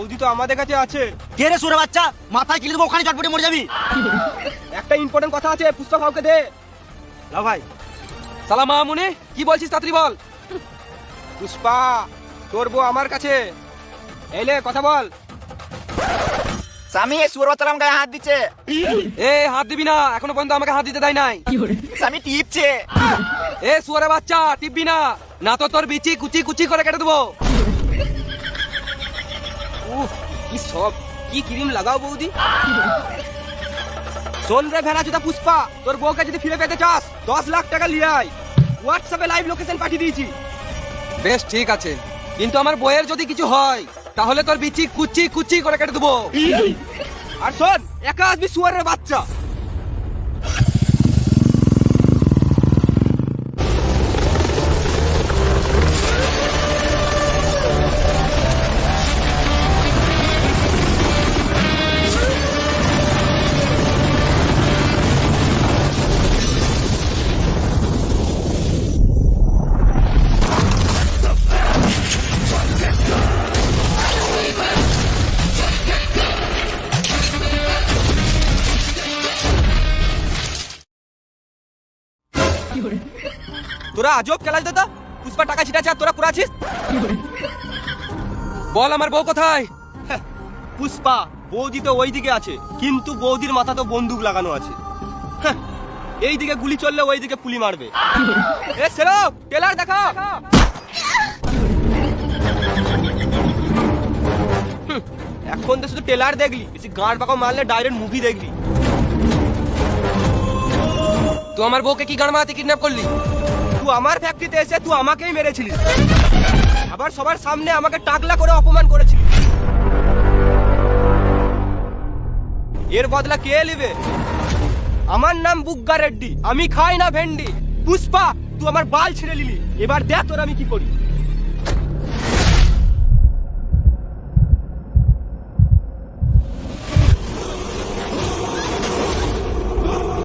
বৌদি তো আমাদের কাছে আছে। কে রে সুরে বাচ্চা, মাথায় কিলে দেবো, ওখানে চটপটে মরে যাবি। একটা ইম্পর্টেন্ট কথা আছে, পুষ্পা কাউকে দে। লাও ভাই। সালাম মামুনি, কি বলছিস তাড়াতাড়ি বল। পুষ্পা, তোর বউ আমার কাছে। এলে কথা বল। স্বামী সুরে বাচ্চারা আমাকে হাত দিচ্ছে। এ হাত দিবি না, এখনো পর্যন্ত আমাকে হাত দিতে দেয় নাই। স্বামী টিপছে। এ শুয়ারে বাচ্চা, টিপবি না, না তো তোর বিচি কুচি কুচি করে কেটে দেবো। উফ, কি সব, কি ক্রিম লাগাও বৌদি। শোন রে ভেড়া চোদা পুষ্পা, তোর বউকে যদি ফিরে পেতে চাস 10 লাখ টাকা নিয়ে আয়। হোয়াটসঅ্যাপে লাইভ লোকেশন পাঠিয়ে দিয়েছি। বেশ ঠিক আছে, কিন্তু আমার বইয়ের যদি কিছু হয় তাহলে তোর বিচি কুচি কুচি করে কেটে দেবো। আর শোন, একা আসবি শুয়ারের বাচ্চা। তোরা আজব খেলা দাদা, পুষ্পা টাকা ছিটাচ্ছে আর তোরা পুরাছিস। বল আমার বউ কোথায়? পুষ্পা, বৌদি তো ওইদিকে আছে, কিন্তু বৌদির মাথা তো বন্দুক লাগানো আছে। এইদিকে গুলি চললে ওইদিকে পুলি মারবে। এ সেরব, টেলার দেখা। এখন তো শুধু টেলার দেখলি, বেশি গাঁড় পাকা মারলে ডাইরেক্ট মুভি দেখবি। তুই আমার বউকে কি গান মারাতে কিডন্যাপ করলি? তুই আমার ফ্যাক্টরিতে এসে তুই আমাকেই মেরেছিলিস, আবার সবার সামনে আমাকে টাকলা করে অপমান করেছিলিস। এর বদলা কে নেবে? আমার নাম বুগ্গা রেড্ডি, আমি খাই না ভেন্ডি। পুষ্পা, তুই আমার বাল ছিঁড়ে নিলি, এবার দেখ তোর আমি কি করি।